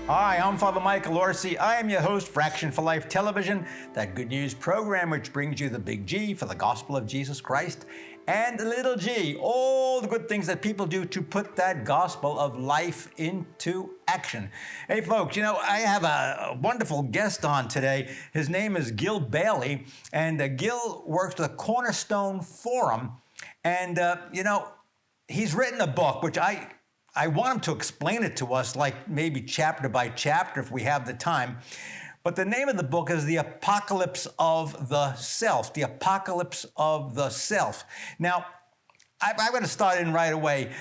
Hi, I'm Father Michael Orsi. I am your host for Action for Life Television, that good news program which brings you the big G for the gospel of Jesus Christ and the little g, all the good things that people do to put that gospel of life into action. Hey folks, I have a wonderful guest on today. His name is Gil Bailie, and Gil works with the Cornerstone Forum. And, he's written a book, which I want him to explain it to us, like maybe chapter by chapter if we have the time. But the name of the book is The Apocalypse of the Self. The Apocalypse of the Self. Now, I'm going to start in right away.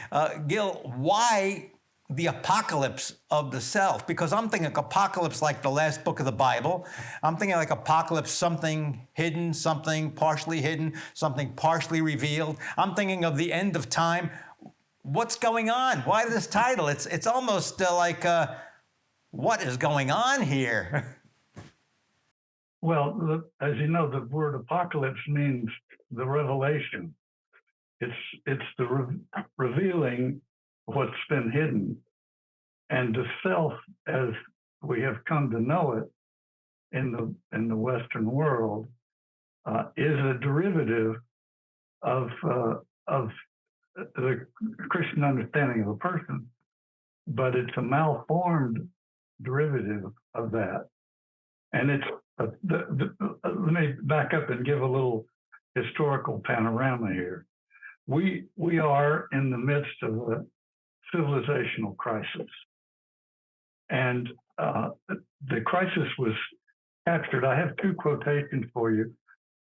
Gil, why the apocalypse of the self? Because I'm thinking apocalypse like the last book of the Bible. I'm thinking like apocalypse, something hidden, something partially hidden, something partially revealed. I'm thinking of the end of time. What's going on? Why this title? It's almost like, what is going on here? Well, as you know, the word apocalypse means the revelation. It's the revealing what's been hidden. And the self, as we have come to know it in the Western world, is a derivative of the Christian understanding of a person, but it's a malformed derivative of that. And it's let me back up and give a little historical panorama here. We are in the midst of a civilizational crisis, and the crisis was captured. I have two quotations for you,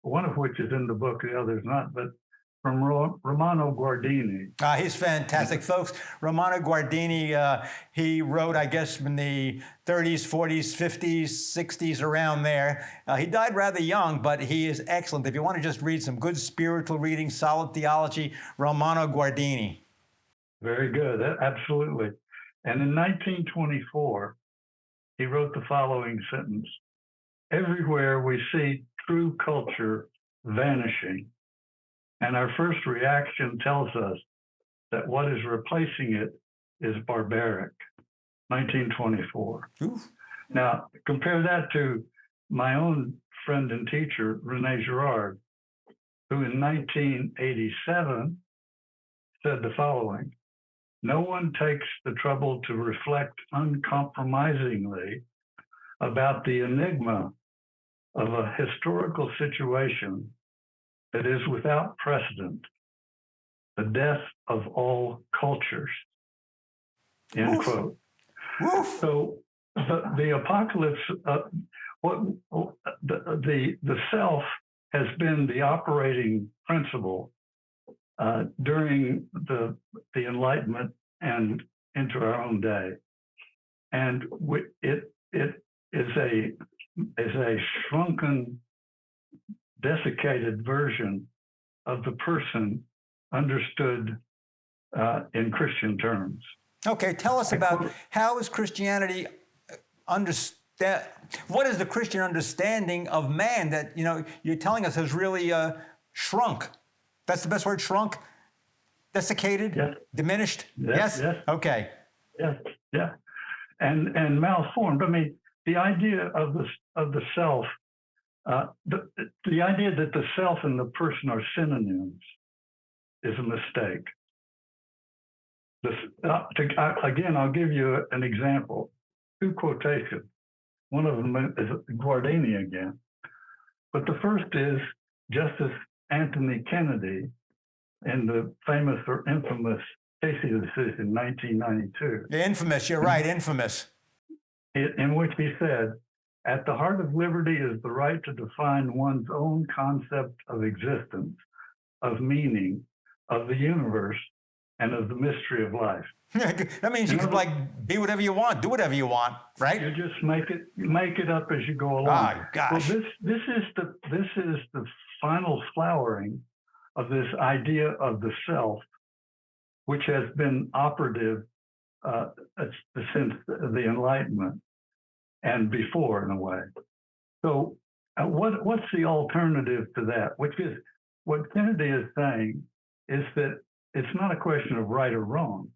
one of which is in the book, the other is not, but from Romano Guardini. He's fantastic, folks. Romano Guardini, he wrote, I guess, in the 30s, 40s, 50s, 60s, around there. He died rather young, but he is excellent. If you want to just read some good spiritual reading, solid theology, Romano Guardini. Very good, absolutely. And in 1924, he wrote the following sentence: "Everywhere we see true culture vanishing, and our first reaction tells us that what is replacing it is barbaric." 1924. Oof. Now, compare that to my own friend and teacher, René Girard, who in 1987 said the following: "No one takes the trouble to reflect uncompromisingly about the enigma of a historical situation that is without precedent, the death of all cultures." End Oof. quote. Oof. So the apocalypse, the self has been the operating principle during the Enlightenment and into our own day, and it is a shrunken, desiccated version of the person understood in Christian terms. Okay, tell us about how is Christianity understand? What is the Christian understanding of man that you're telling us has really shrunk? That's the best word, shrunk, desiccated, yes. Diminished. Yes. Okay. Yes. Yeah. And malformed. I mean, the idea of the self. The idea that the self and the person are synonyms is a mistake. Again, I'll give you an example. Two quotations. One of them is Guardini again. But the first is Justice Anthony Kennedy in the famous or infamous Casey decision, 1992. The infamous, you're right, infamous. In which he said, "At the heart of liberty is the right to define one's own concept of existence, of meaning, of the universe, and of the mystery of life." That means you can be whatever you want, do whatever you want, right? You just make it up as you go along. Oh gosh. Well, this is the final flowering of this idea of the self, which has been operative since the Enlightenment and before, in a way. So what's the alternative to that? Which is what Kennedy is saying is that it's not a question of right or wrong.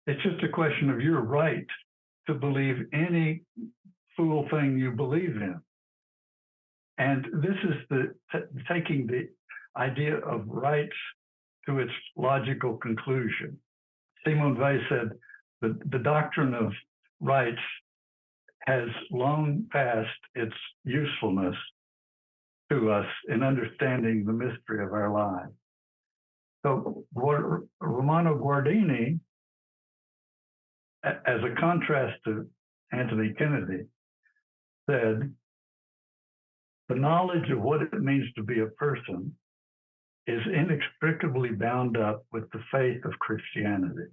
It's just a question of your right to believe any fool thing you believe in. And this is taking the idea of rights to its logical conclusion. Simone Weil said the doctrine of rights has long past its usefulness to us in understanding the mystery of our lives. So Romano Guardini, as a contrast to Anthony Kennedy, said, the knowledge of what it means to be a person is inextricably bound up with the faith of Christianity.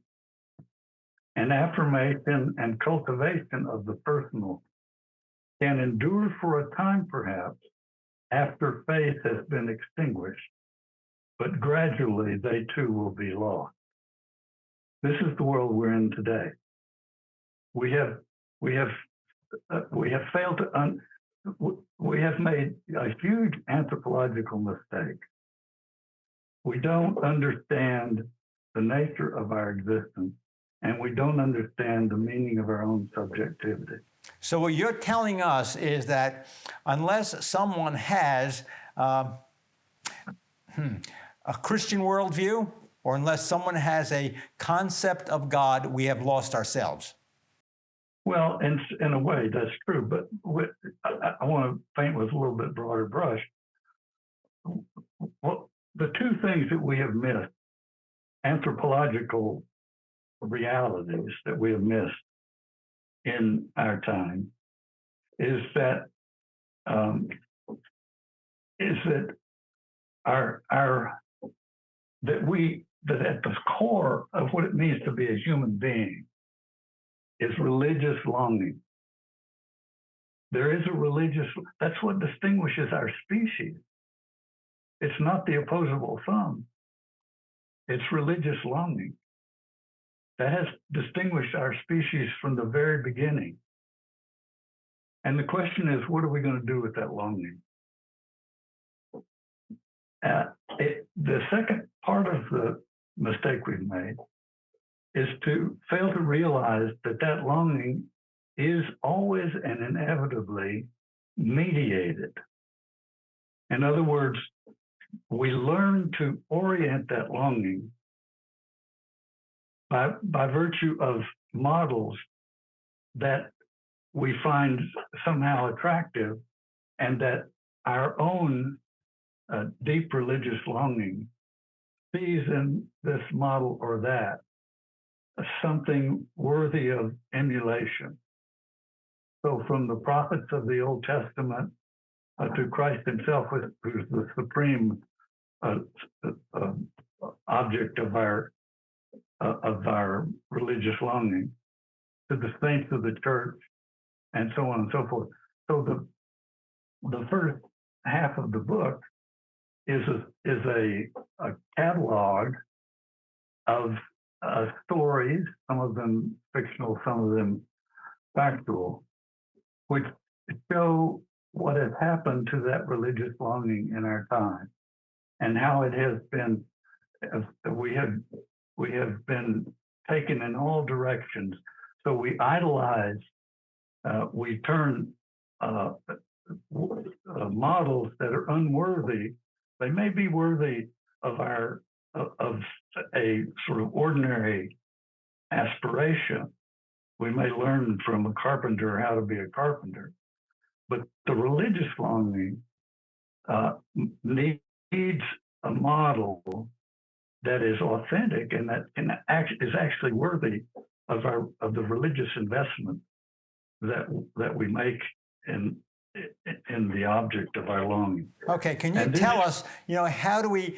An affirmation and cultivation of the personal can endure for a time, perhaps, after faith has been extinguished, but gradually they too will be lost. This is the world we're in today. We have failed to we have made a huge anthropological mistake. We don't understand the nature of our existence, and we don't understand the meaning of our own subjectivity. So what you're telling us is that unless someone has a Christian worldview, or unless someone has a concept of God, we have lost ourselves. Well, in a way, that's true. But I want to paint with a little bit broader brush. Well, the two things that we have missed, anthropological realities that we have missed in our time, is that that at the core of what it means to be a human being is religious longing. There is a religious, that's what distinguishes our species. It's not the opposable thumb. It's religious longing. That has distinguished our species from the very beginning. And the question is, what are we going to do with that longing? The second part of the mistake we've made is to fail to realize that that longing is always and inevitably mediated. In other words, we learn to orient that longing by virtue of models that we find somehow attractive, and that our own deep religious longing sees in this model or that something worthy of emulation. So from the prophets of the Old Testament to Christ himself, who's the supreme object of our religious longing, to the saints of the church, and so on and so forth. So the first half of the book is a catalog of stories, some of them fictional, some of them factual, which show what has happened to that religious longing in our time, and how it has been, we have been taken in all directions. So we idolize, we turn models that are unworthy. They may be worthy of a sort of ordinary aspiration. We may learn from a carpenter how to be a carpenter, but the religious longing needs a model that is authentic and that is actually worthy of the religious investment that we make in the object of our longing. Okay, can you tell us, how do we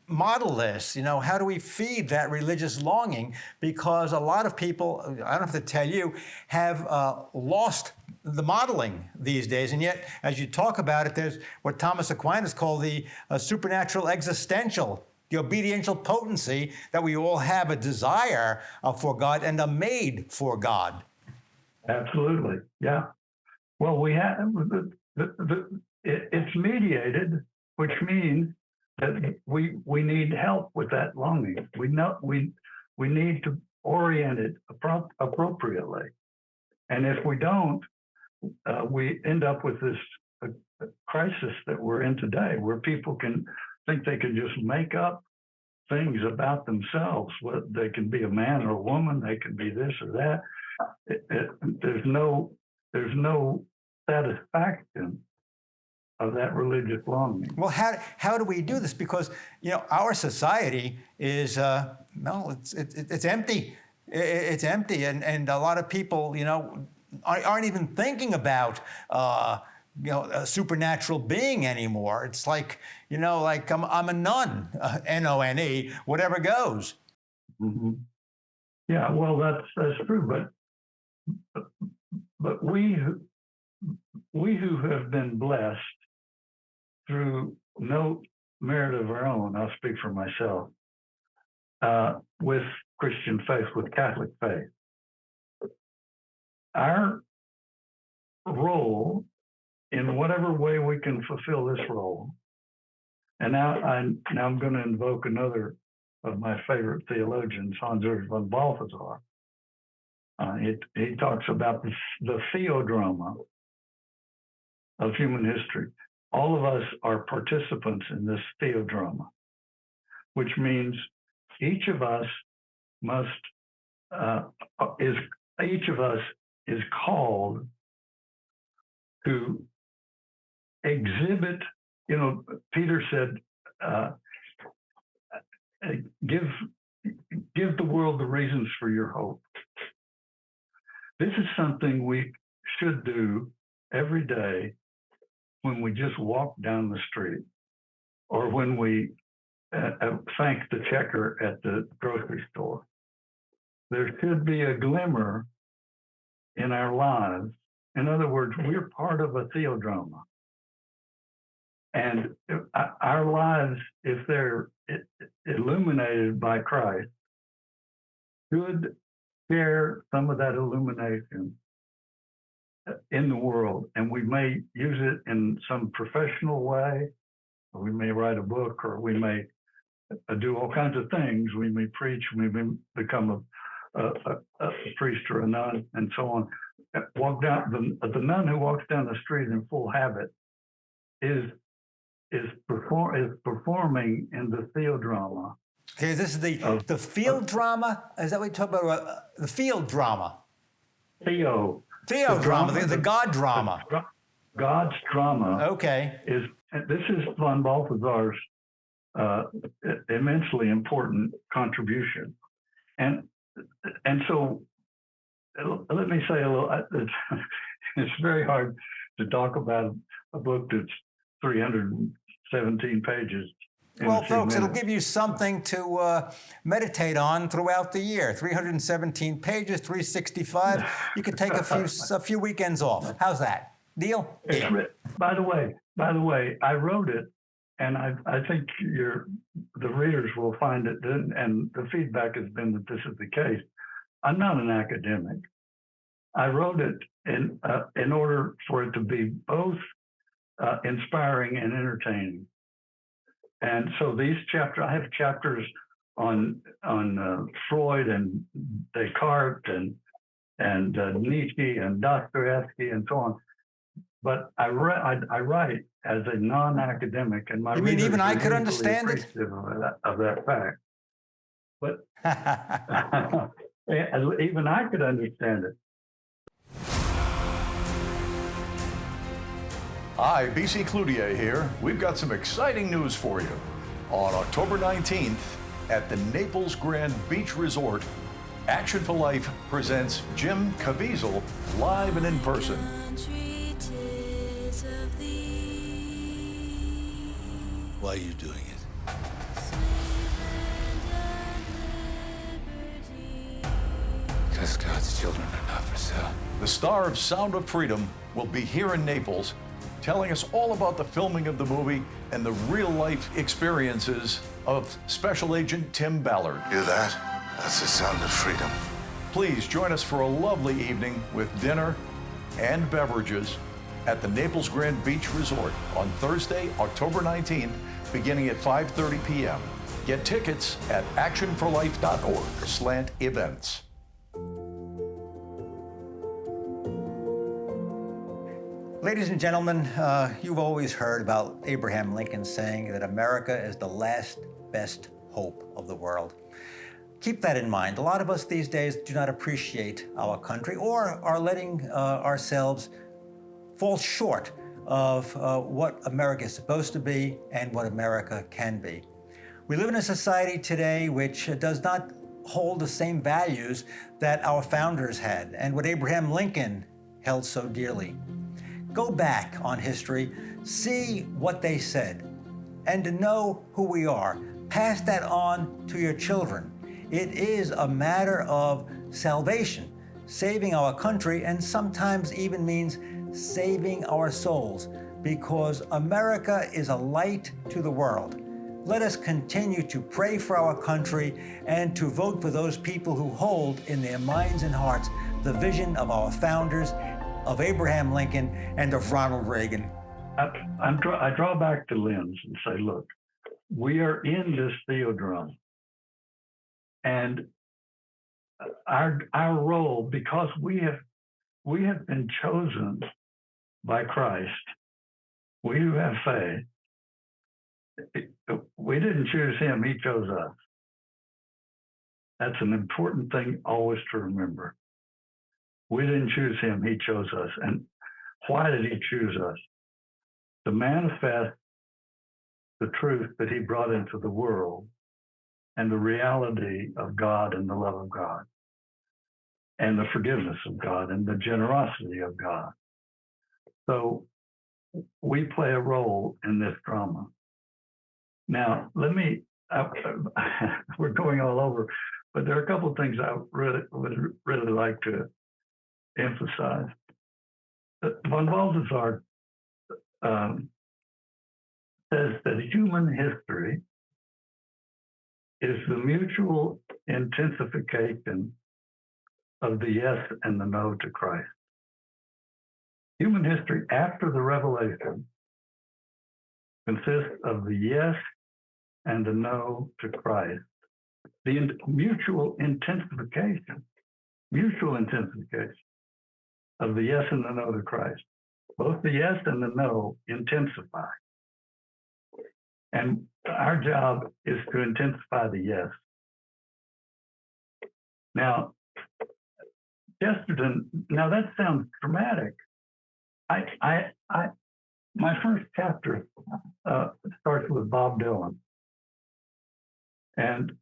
model this? How do we feed that religious longing? Because a lot of people, I don't have to tell you, have lost the modeling these days. And yet, as you talk about it, there's what Thomas Aquinas called the supernatural existential, the obediential potency, that we all have a desire for God and are made for God. Absolutely, yeah. Well, we have it's mediated, which means that we need help with that longing. We need orient it appropriately. And if we don't, we end up with this crisis that we're in today, where people can think they can just make up things about themselves. They can be a man or a woman, they can be this or that. There's no satisfaction of that religious longing. Well, how do we do this? Because our society is it's empty. It's empty, and a lot of people aren't even thinking about a supernatural being anymore. It's like like I'm a nun, None, whatever goes. Mm-hmm. Yeah, well, that's true, but we who have been blessed through no merit of our own, I'll speak for myself, with Christian faith, with Catholic faith, our role, in whatever way we can fulfill this role, and now I'm going to invoke another of my favorite theologians, Hans-Urs von Balthasar. He talks about the theodrama of human history. All of us are participants in this theodrama, which means each of us is called to exhibit. Peter said, give the world the reasons for your hope. This is something we should do every day when we just walk down the street, or when we thank the checker at the grocery store. There should be a glimmer in our lives. In other words, we're part of a theodrama. And our lives, if they're illuminated by Christ, should share some of that illumination in the world. And we may use it in some professional way, or we may write a book, or we may do all kinds of things. We may preach, we may become a priest or a nun, and so on. The nun who walks down the street in full habit is performing in the theodrama. Okay, this is the field drama. Is that what you're talking about? The field drama. Theodrama, the God drama. God's drama. Okay. This is von Balthasar's immensely important contribution, and so let me say a little. It's very hard to talk about a book that's 317 pages. Well, folks, it'll give you something to meditate on throughout the year. 317 pages, 365. You could take a few weekends off. How's that? Deal? By the way, I wrote it, and I think the readers will find it, and the feedback has been that this is the case. I'm not an academic. I wrote it in order for it to be both inspiring and entertaining. And so these chapters, I have chapters on Freud and Descartes and Nietzsche and Dostoevsky and so on. But I write as a non-academic, and my readers even I are could understand it of that fact. But even I could understand it. Hi, BC Cloutier here. We've got some exciting news for you. On October 19th, at the Naples Grand Beach Resort, Action for Life presents Jim Caviezel live and in person. Why are you doing it? Because God's children are not for sale. The star of Sound of Freedom will be here in Naples, telling us all about the filming of the movie and the real-life experiences of Special Agent Tim Ballard. Hear that? That's the sound of freedom. Please join us for a lovely evening with dinner and beverages at the Naples Grand Beach Resort on Thursday, October 19th, beginning at 5:30 p.m. Get tickets at actionforlife.org/events. Ladies and gentlemen, you've always heard about Abraham Lincoln saying that America is the last best hope of the world. Keep that in mind. A lot of us these days do not appreciate our country or are letting ourselves fall short of what America is supposed to be and what America can be. We live in a society today which does not hold the same values that our founders had and what Abraham Lincoln held so dearly. Go back on history, see what they said, and to know who we are. Pass that on to your children. It is a matter of salvation, saving our country, and sometimes even means saving our souls, because America is a light to the world. Let us continue to pray for our country and to vote for those people who hold in their minds and hearts the vision of our founders, of Abraham Lincoln and of Ronald Reagan. I draw back the lens and say, look, we are in this theodrome. And our role, because we have been chosen by Christ, we who have faith, we didn't choose him, he chose us. That's an important thing always to remember. We didn't choose him, he chose us. And why did he choose us? To manifest the truth that he brought into the world and the reality of God and the love of God and the forgiveness of God and the generosity of God. So we play a role in this drama. Now, we're going all over, but there are a couple of things I would really like to emphasize. Von Balthasar says that human history is the mutual intensification of the yes and the no to Christ. Human history after the revelation consists of the yes and the no to Christ. The mutual intensification of the yes and the no to Christ. Both the yes and the no intensify. And our job is to intensify the yes. Now, Chesterton, now that sounds dramatic. My first chapter starts with Bob Dylan. And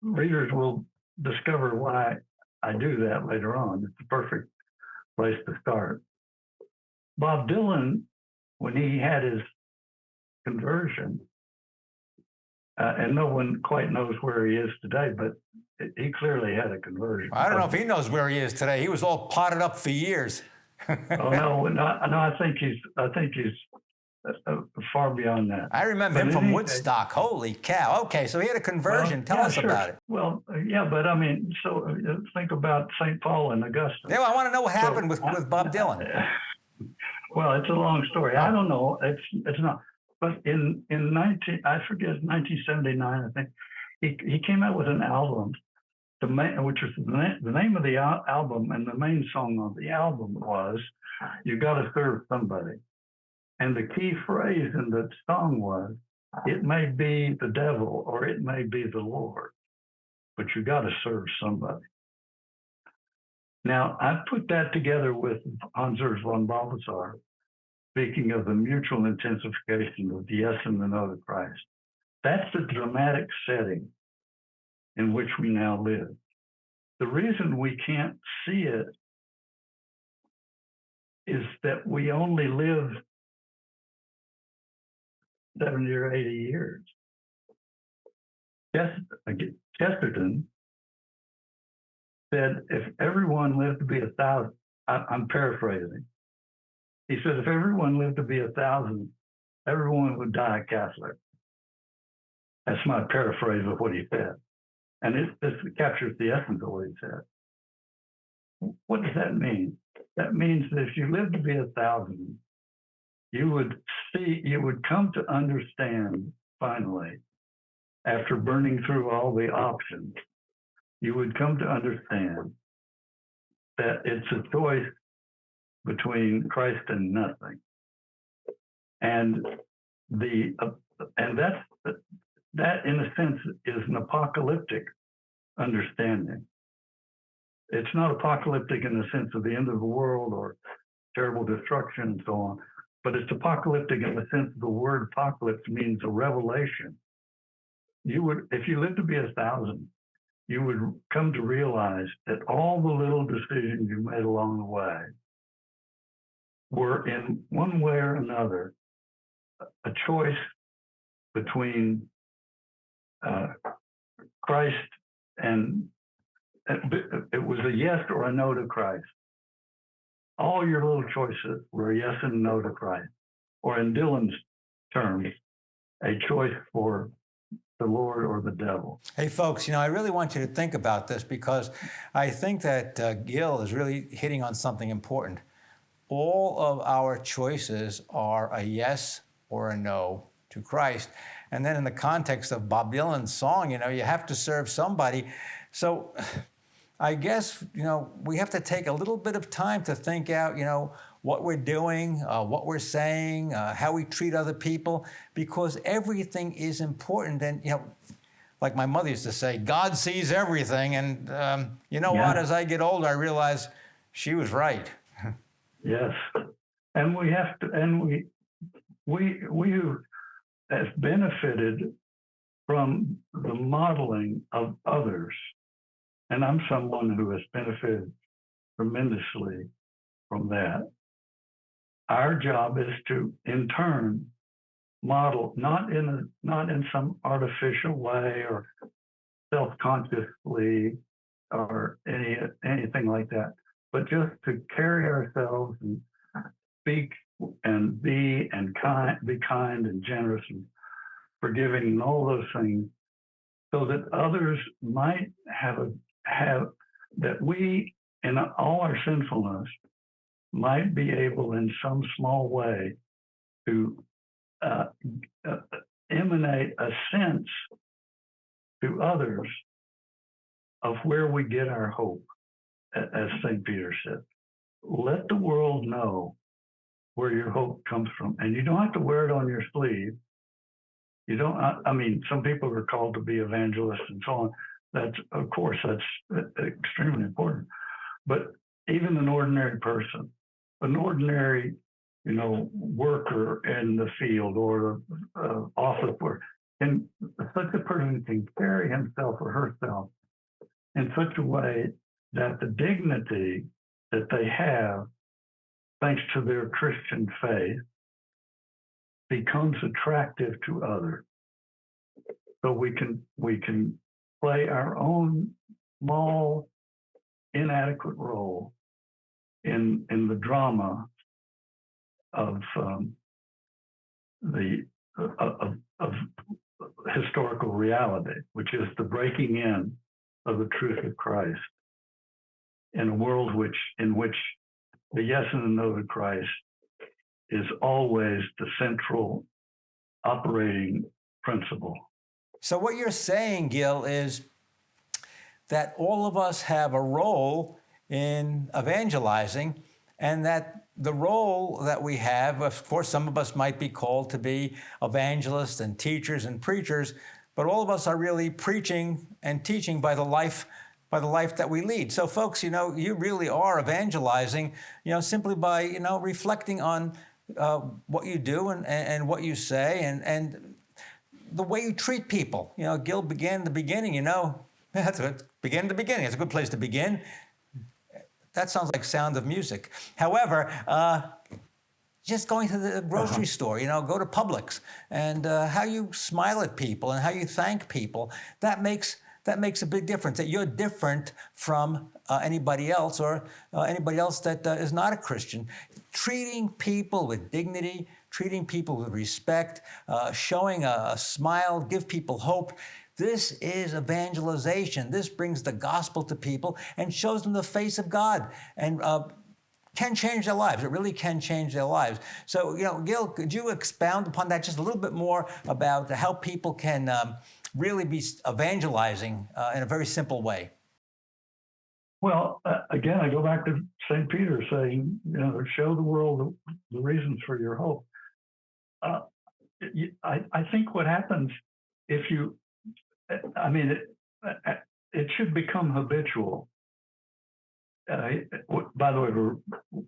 readers will discover why I do that later on. It's the perfect place to start. Bob Dylan, when he had his conversion, and no one quite knows where he is today, but he clearly had a conversion. I don't know if he knows where he is today. He was all potted up for years. Oh no! I think he's far beyond that. I remember him from Woodstock. Holy cow! Okay, so he had a conversion. Tell us about it. Well, yeah, but I mean, so think about St. Paul and Augustine. Yeah, well, I want to know what happened with Bob Dylan. Well, it's a long story. I don't know. It's not. But in 1979, I think he came out with an album, which was the name of the album, and the main song of the album was "You Got to Serve Somebody," and the key phrase in the song was, "It may be the devil or it may be the Lord, but you got to serve somebody." Now I put that together with Hans Urs von Balthasar, speaking of the mutual intensification of the yes and the no to Christ. That's the dramatic setting in which we now live. The reason we can't see it is that we only live 70 or 80 years. Chesterton said, if everyone lived to be 1,000, I'm paraphrasing. He said, if everyone lived to be 1,000, everyone would die Catholic. That's my paraphrase of what he said. And this captures the essence of what he said. What does that mean? That means that if you lived to be 1,000, you would come to understand finally after burning through all the options, you would come to understand that it's a choice between Christ and nothing. And that in a sense is an apocalyptic understanding. It's not apocalyptic in the sense of the end of the world or terrible destruction and so on, but it's apocalyptic in the sense of the word apocalypse means a revelation. You would, if you lived to be 1,000, you would come to realize that all the little decisions you made along the way were in one way or another a choice between Christ and it was a yes or a no to Christ. All your little choices were a yes and a no to Christ, or in Dylan's terms, a choice for the Lord or the devil. Hey, folks, I really want you to think about this because I think that Gil is really hitting on something important. All of our choices are a yes or a no to Christ. And then in the context of Bob Dylan's song, you have to serve somebody. So I guess, we have to take a little bit of time to think out, what we're doing, what we're saying, how we treat other people, because everything is important. And, like my mother used to say, God sees everything. And what, as I get older, I realize she was right. Yes. And we have to, and we have benefited from the modeling of others. And I'm someone who has benefited tremendously from that. Our job is to, in turn, model, not in some artificial way or self-consciously or anything like that, but just to carry ourselves and speak and be kind and generous and forgiving and all those things, so that others might have that we, in all our sinfulness, might be able in some small way to emanate a sense to others of where we get our hope, as St. Peter said. Let the world know where your hope comes from. And you don't have to wear it on your sleeve. You don't, some people are called to be evangelists and so on. That's extremely important. But even an ordinary person, an ordinary, worker in the field or office work, and such a person can carry himself or herself in such a way that the dignity that they have, thanks to their Christian faith, becomes attractive to others. So we can play our own small, inadequate role in the drama of of historical reality, which is the breaking in of the truth of Christ in a world in which the yes and the no to Christ is always the central operating principle. So what you're saying, Gil, is that all of us have a role in evangelizing, and that the role that we have, of course, some of us might be called to be evangelists and teachers and preachers, but all of us are really preaching and teaching by the life that we lead. So folks, you really are evangelizing, simply by, reflecting on what you do and what you say and the way you treat people. Gil began the beginning, that's good. Begin the beginning. It's a good place to begin. That sounds like Sound of Music. However, just going to the grocery store, go to Publix, and how you smile at people and how you thank people, that makes a big difference. That you're different from anybody else or anybody else that is not a Christian. Treating people with dignity, treating people with respect, showing a smile, give people hope. This is evangelization. This brings the gospel to people and shows them the face of God and can change their lives. It really can change their lives. So, Gil, could you expound upon that just a little bit more about how people can really be evangelizing in a very simple way? Well, again, I go back to St. Peter saying, show the world the reasons for your hope. I think what happens if you, it should become habitual. By the way,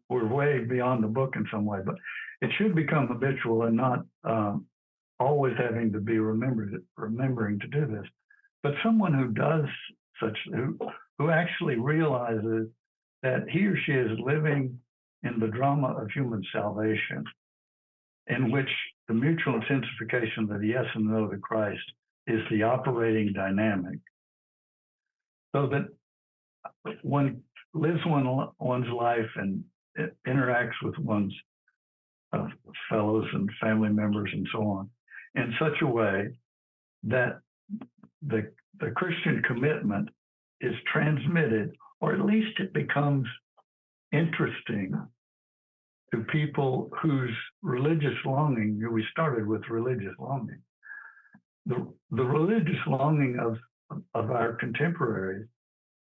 we're way beyond the book in some way, but it should become habitual and not always having to be remembering to do this. But someone who does who actually realizes that he or she is living in the drama of human salvation, in which the mutual intensification of the yes and no to Christ is the operating dynamic, so that one lives one's life and interacts with one's fellows and family members and so on in such a way that the Christian commitment is transmitted, or at least it becomes interesting to people whose religious longing, we started with religious longing. The religious longing of our contemporaries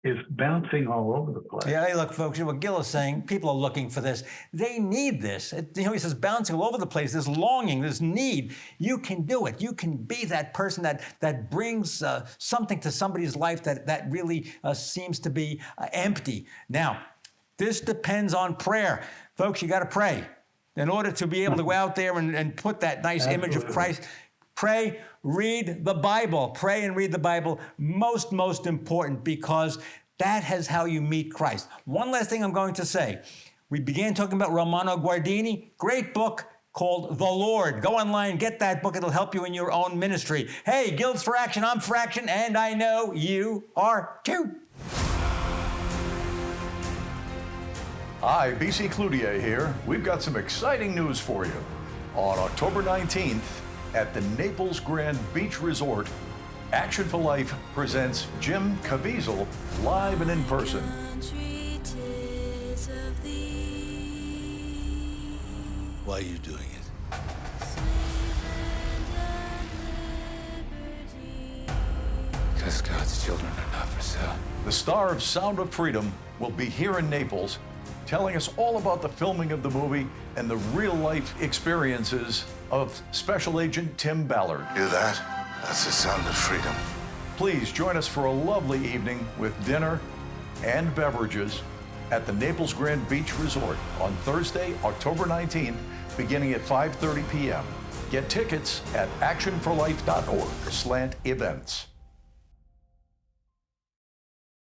is bouncing all over the place. Yeah, hey, look, folks, what Gil is saying, people are looking for this. They need this. He says bouncing all over the place, this longing, this need. You can do it. You can be that person that brings something to somebody's life that really seems to be empty. Now, this depends on prayer. Folks, you got to pray. In order to be able to go out there and put that nice image of Christ, pray, read the Bible. Pray and read the Bible. Most important, because that is how you meet Christ. One last thing I'm going to say. We began talking about Romano Guardini. Great book called The Lord. Go online, get that book. It'll help you in your own ministry. Hey, Gil's for Action, I'm for Action, and I know you are too. Hi, BC Cloutier here. We've got some exciting news for you. On October 19th, at the Naples Grand Beach Resort, Action for Life presents Jim Caviezel live and in person. Why are you doing it? Because God's children are not for sale. The star of Sound of Freedom will be here in Naples, telling us all about the filming of the movie and the real-life experiences of Special Agent Tim Ballard. Hear that? That's the sound of freedom. Please join us for a lovely evening with dinner and beverages at the Naples Grand Beach Resort on Thursday, October 19th, beginning at 5:30 p.m. Get tickets at actionforlife.org/events.